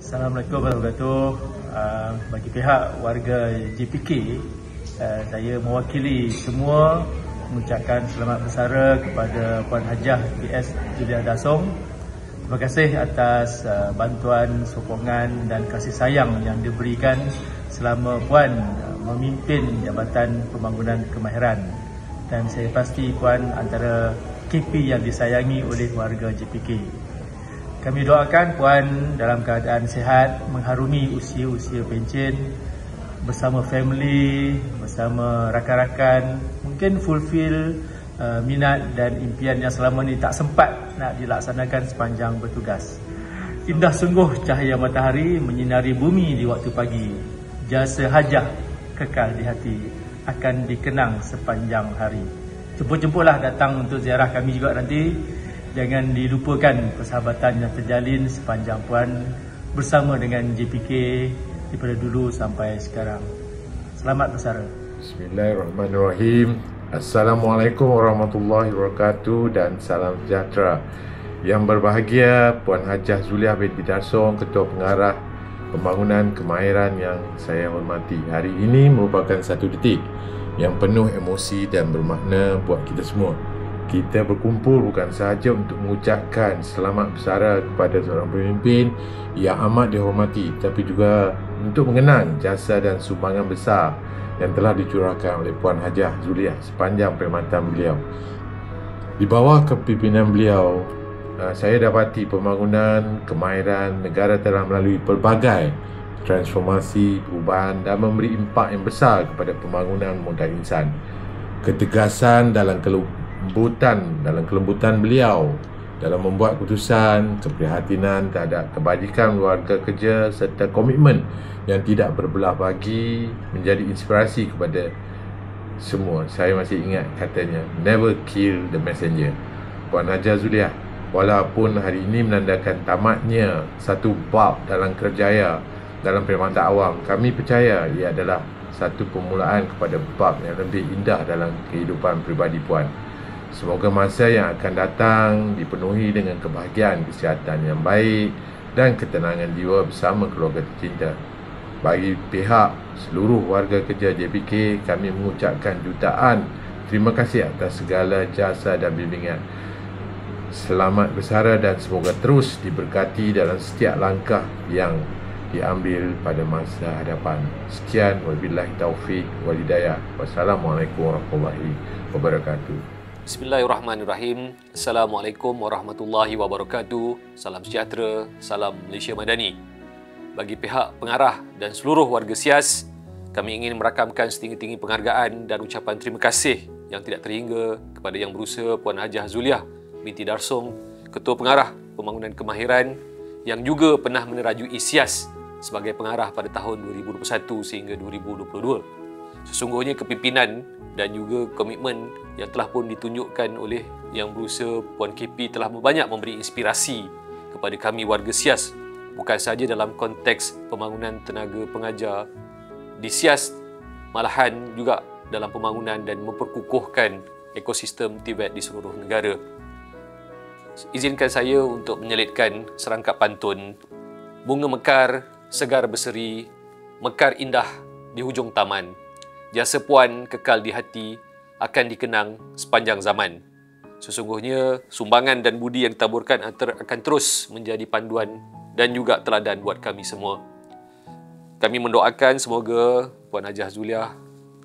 Assalamualaikum warahmatullahi wabarakatuh. Bagi pihak warga JPK, saya mewakili semua mengucapkan selamat bersara kepada Puan Hajah PS Zuliah Dasong. Terima kasih atas bantuan, sokongan dan kasih sayang yang diberikan selama Puan memimpin Jabatan Pembangunan Kemahiran. Dan saya pasti Puan antara KP yang disayangi oleh warga JPK. Kami doakan Puan dalam keadaan sihat, mengharumi usia-usia pencen bersama family, bersama rakan-rakan, mungkin fulfill minat dan impian yang selama ni tak sempat nak dilaksanakan sepanjang bertugas. Indah sungguh cahaya matahari menyinari bumi di waktu pagi. Jasa Hajah kekal di hati, akan dikenang sepanjang hari. Jemput-jemputlah datang untuk ziarah kami juga nanti. Jangan dilupakan persahabatan yang terjalin sepanjang Puan bersama dengan JPK daripada dulu sampai sekarang. Selamat bersara. Bismillahirrahmanirrahim. Assalamualaikum warahmatullahi wabarakatuh dan salam sejahtera. Yang berbahagia Puan Hajah Zuliah binti Dasong, Ketua Pengarah Pembangunan Kemahiran yang saya hormati. Hari ini merupakan satu detik yang penuh emosi dan bermakna buat kita semua. Kita berkumpul bukan sahaja untuk mengucapkan selamat bersara kepada seorang pemimpin yang amat dihormati, tapi juga untuk mengenang jasa dan sumbangan besar yang telah dicurahkan oleh Puan Hajah Zuliah sepanjang perkhidmatan beliau. Di bawah kepimpinan beliau, saya dapati pembangunan kemahiran negara telah melalui pelbagai transformasi, perubahan dan memberi impak yang besar kepada pembangunan modal insan. Ketegasan dalam kelembutan beliau dalam membuat keputusan, keprihatinan terhadap kebajikan warga kerja serta komitmen yang tidak berbelah bagi menjadi inspirasi kepada semua. Saya masih ingat katanya, never kill the messenger. Puan Hajah Zuliah, walaupun hari ini menandakan tamatnya satu bab dalam kerjaya dalam perkhidmatan awam, kami percaya ia adalah satu permulaan kepada bab yang lebih indah dalam kehidupan peribadi Puan. Semoga masa yang akan datang dipenuhi dengan kebahagiaan, kesihatan yang baik dan ketenangan jiwa bersama keluarga tercinta. Bagi pihak seluruh warga kerja JPK, kami mengucapkan jutaan terima kasih atas segala jasa dan bimbingan. Selamat bersara dan semoga terus diberkati dalam setiap langkah yang diambil pada masa hadapan. Sekian, wabillahi taufiq wal hidayah. Wassalamualaikum warahmatullahi wabarakatuh. Bismillahirrahmanirrahim. Assalamualaikum warahmatullahi wabarakatuh. Salam sejahtera, salam Malaysia Madani. Bagi pihak pengarah dan seluruh warga SIAS, kami ingin merakamkan setinggi-tinggi penghargaan dan ucapan terima kasih yang tidak terhingga kepada Yang Berusaha Puan Hajah Zuliah binti Dasong, Ketua Pengarah Pembangunan Kemahiran yang juga pernah menerajui SIAS sebagai pengarah pada tahun 2021 sehingga 2022. Sesungguhnya kepimpinan dan juga komitmen yang telah pun ditunjukkan oleh Yang Berusaha Puan KP telah banyak memberi inspirasi kepada kami warga SIAS, bukan sahaja dalam konteks pembangunan tenaga pengajar di SIAS, malahan juga dalam pembangunan dan memperkukuhkan ekosistem TVET di seluruh negara. Izinkan saya untuk menyelitkan serangkap pantun. Bunga mekar, segar berseri, mekar indah di hujung taman. Jasa Puan kekal di hati, akan dikenang sepanjang zaman. Sesungguhnya, sumbangan dan budi yang ditaburkan akan terus menjadi panduan dan juga teladan buat kami semua. Kami mendoakan semoga Puan Hajah Zuliah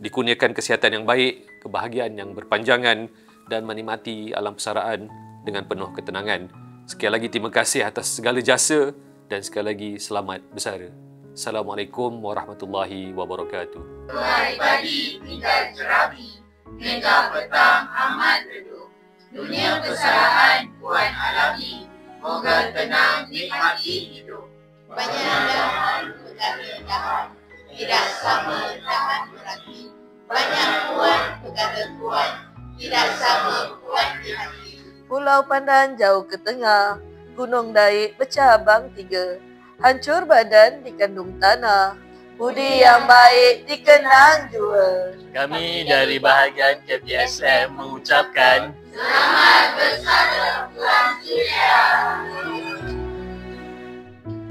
dikurniakan kesihatan yang baik, kebahagiaan yang berpanjangan dan menikmati alam persaraan dengan penuh ketenangan. Sekali lagi terima kasih atas segala jasa dan sekali lagi selamat bersara. Assalamualaikum warahmatullahi wabarakatuh. Hari pagi tinggal cerabi, hingga petang amat redup. Dunia persaraan Puan alami, moga tenang nikmati hidup. Banyak dahan pegang rendahan, tidak sama tahan berhati. Banyak Puan pegang Puan, tidak sama Puan di hati. Pulau Pandan jauh ke tengah, Gunung Daik bercabang 3. Hancur badan dikandung tanah, budi yang baik dikenang jua. Kami dari bahagian KPSM mengucapkan Selamat bersara Puan Zuliah.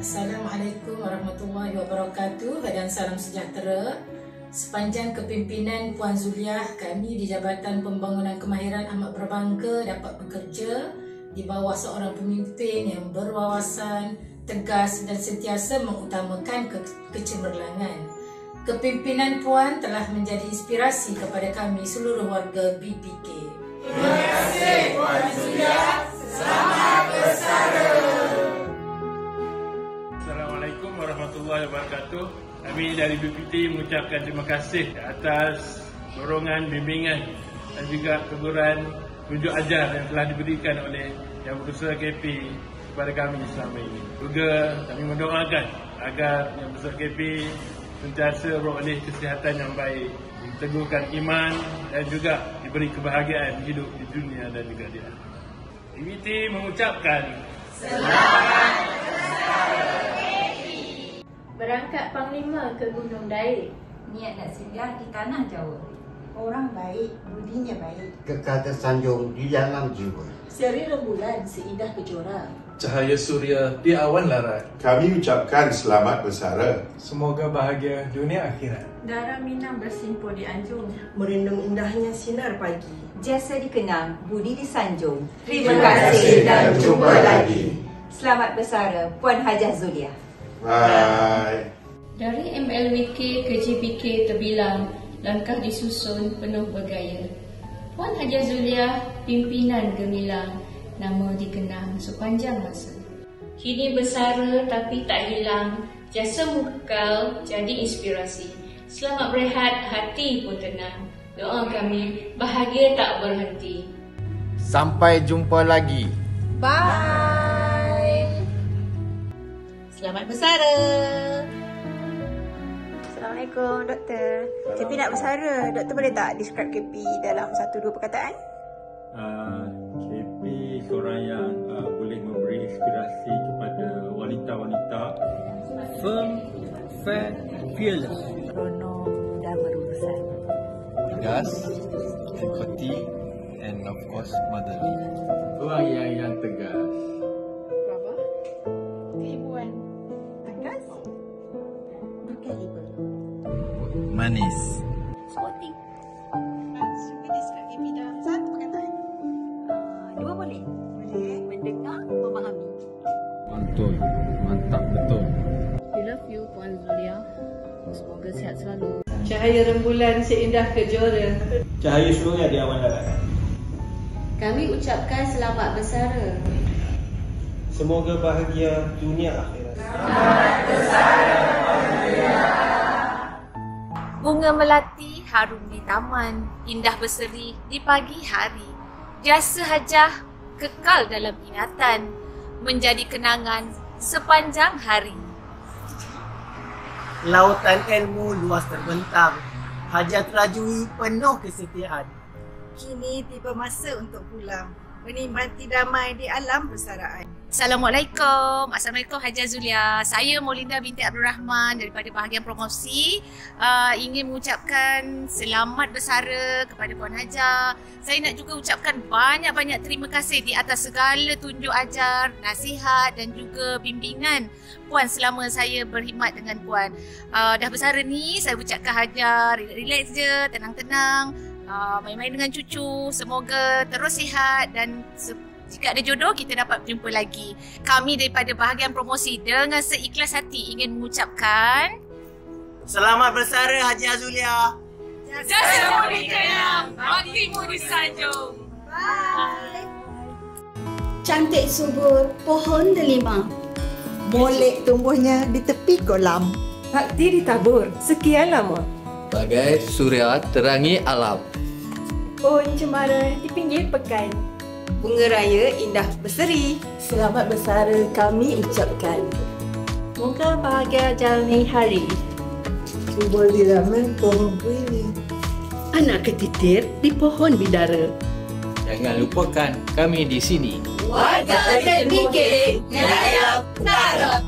Assalamualaikum warahmatullahi wabarakatuh dan salam sejahtera. Sepanjang kepimpinan Puan Zuliah, kami di Jabatan Pembangunan Kemahiran amat berbangga dapat bekerja di bawah seorang pemimpin yang berwawasan, tegas dan sentiasa mengutamakan kecemerlangan. Kepimpinan Puan telah menjadi inspirasi kepada kami seluruh warga BPK. Terima kasih Puan Zuliah. Selamat bersara. Assalamualaikum warahmatullahi wabarakatuh. Kami dari BPT mengucapkan terima kasih atas dorongan, bimbingan dan juga teguran tunjuk ajar yang telah diberikan oleh Yang Berkuasa KP kepada kami selama ini. Juga kami mendoakan agar Yang Berkuasa KP sentiasa beroleh kesihatan yang baik, diteguhkan iman dan juga diberi kebahagiaan hidup di dunia dan juga di akhirat. BPT mengucapkan selamat berangkat Panglima ke Gunung Daik. Niat nak singgah di tanah Jawa. Orang baik, budinya baik. Kekal tersanjung di dalam jiwa. Seri rembulan seindah kejora. Cahaya suria di awan larat. Kami ucapkan selamat bersara. Semoga bahagia dunia akhirat. Darah Minang bersimpul di Anjung. Merenung indahnya sinar pagi. Jasa dikenang, budi disanjung. Terima kasih dan jumpa lagi. Selamat bersara, Puan Hajah Zuliah. Bye. Dari MLWK ke JPK terbilang, langkah disusun penuh bergaya. Puan Hajah Zuliah, pimpinan gemilang, nama dikenang sepanjang masa. Kini bersara tapi tak hilang, jasamu kekal jadi inspirasi. Selamat berehat, hati pun tenang. Doa kami, bahagia tak berhenti. Sampai jumpa lagi. Bye. Selamat bersara. Assalamualaikum doktor. KP nak bersara. Doktor boleh tak describe KP dalam 1-2 perkataan? KP seorang yang boleh memberi inspirasi kepada wanita-wanita. Firm, fair, fearless. Krono dan berurusan. Tegas, empathy and of course motherly. Orang yang tegas. Berapa? Keibuan. Tegas. Berkaliber. Manis. Sporting. Cuba describe KP dalam 1 perkataan. 2 boleh? Boleh. Mendengar, memahami. Mantul, mantap betul. We love you Puan Zuliah. Semoga sihat selalu. Cahaya rembulan seindah kejora. Cahaya suria di awan larat. Kami ucapkan selamat bersara. Semoga bahagia dunia akhirat. Selamat bersara Puan Zuliah. Bunga melati harum di taman, indah berseri di pagi hari. Jasa Hajah kekal dalam ingatan, menjadi kenangan sepanjang hari. Lautan ilmu luas terbentang, Hajah terajui penuh kesetiaan. Kini tiba masa untuk pulang, menikmati damai di alam persaraan. Assalamualaikum. Assalamualaikum Hajah Zuliah. Saya Molinda binti Abdul Rahman daripada bahagian promosi. Ingin mengucapkan selamat bersara kepada Puan Hajah. Saya nak juga ucapkan banyak-banyak terima kasih di atas segala tunjuk ajar, nasihat dan juga bimbingan Puan selama saya berkhidmat dengan Puan. Dah bersara ni, saya ucapkan Hajah relax je, tenang-tenang. Main-main dengan cucu. Semoga terus sihat dan jika ada jodoh, kita dapat jumpa lagi. Kami daripada bahagian promosi dengan seikhlas hati ingin mengucapkan Selamat bersara Hajah Zuliah. Jasamu dikenang, hatimu disanjung. Bye. Cantik subur, pohon delima. Molek tumbuhnya di tepi kolam. Bakti ditabur sekian lama. Bagai suria terangi alam. Pohon cemara di pinggir pekan. Bunga raya indah berseri. Selamat bersara kami ucapkan. Moga bahagia jalani hari. Subur di dalam pohon kuini. Anak ketitir di pohon bidara. Jangan lupakan kami di sini. Warga TPK Nelayan Utara.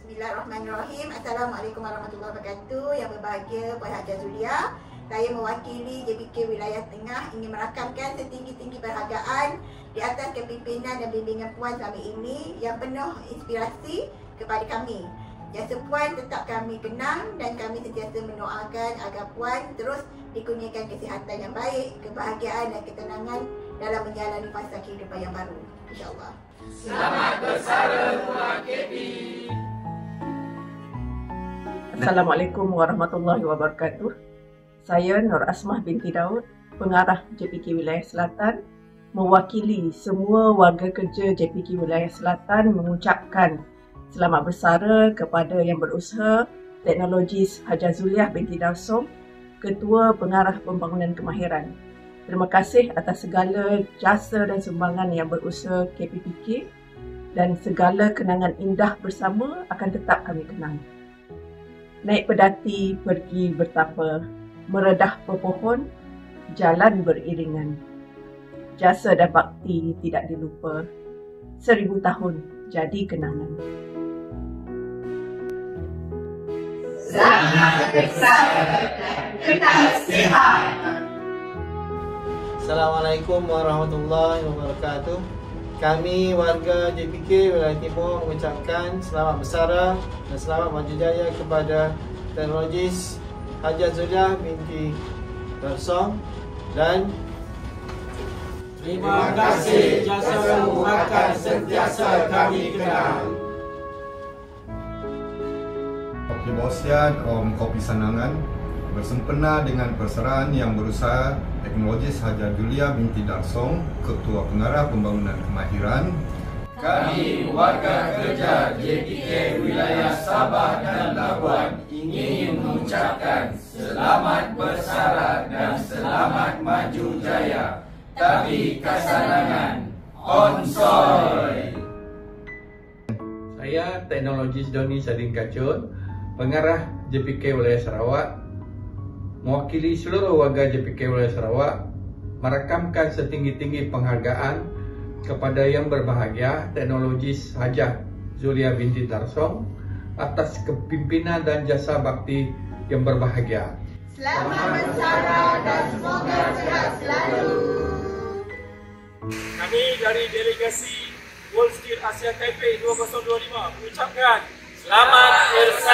Bismillahirrahmanirrahim. Assalamualaikum warahmatullahi wabarakatuh. Yang berbahagia Puan Hajah Zuliah Saya mewakili JPK Wilayah Tengah ingin merakamkan setinggi-tinggi penghargaan di atas kepimpinan dan bimbingan Puan selama ini yang penuh inspirasi kepada kami. Jasa Puan tetap kami kenang dan kami sentiasa mendoakan agar Puan terus dikurniakan kesihatan yang baik, kebahagiaan dan ketenangan dalam menjalani fasa kehidupan yang baru. InsyaAllah. Selamat bersara Puan KP. Assalamualaikum warahmatullahi wabarakatuh. Saya Nur Asmah binti Daud, pengarah JPK Wilayah Selatan, mewakili semua warga kerja JPK Wilayah Selatan mengucapkan selamat bersara kepada Yang Berusaha Teknologis Hajah Zuliah binti Darsong, Ketua Pengarah Pembangunan Kemahiran. Terima kasih atas segala jasa dan sumbangan Yang Berusaha KPPK dan segala kenangan indah bersama akan tetap kami kenang. Naik pedati, pergi bertapa, meredah pepohon, jalan beriringan. Jasa dan bakti tidak dilupa, 1000 tahun jadi kenangan. Selamat bersara, tetap sihat. Assalamualaikum warahmatullahi wabarakatuh. Kami warga JPK Wilayah Timur mengucapkan selamat bersara dan selamat maju jaya kepada Teknologis Hajah Zuliah binti Darsong dan terima kasih jasamu akan sentiasa kami kenang. Kopi Bosian Kopi Sanangan bersempena dengan persaraan Yang Berusaha Teknologis Hajah Zuliah binti Darsong, Ketua Pengarah Pembangunan Kemahiran. Kami warga kerja JPK Wilayah Sabah dan Labuan ingin mengucapkan selamat bersara dan selamat maju jaya. Tapi kesenangan onsoy. Saya Teknologis Doni Sadin Kacun, pengarah JPK Wilayah Sarawak, mewakili seluruh warga JPK Wilayah Sarawak merakamkan setinggi-tinggi penghargaan kepada Yang Berbahagia Teknologis Hajah Zuliah binti Darsong atas kepimpinan dan jasa bakti Yang Berbahagia. Selamat bersara dan semoga sehat selalu. Kami dari delegasi World Skill Asia Taipei 2025 mengucapkan selamat bersara.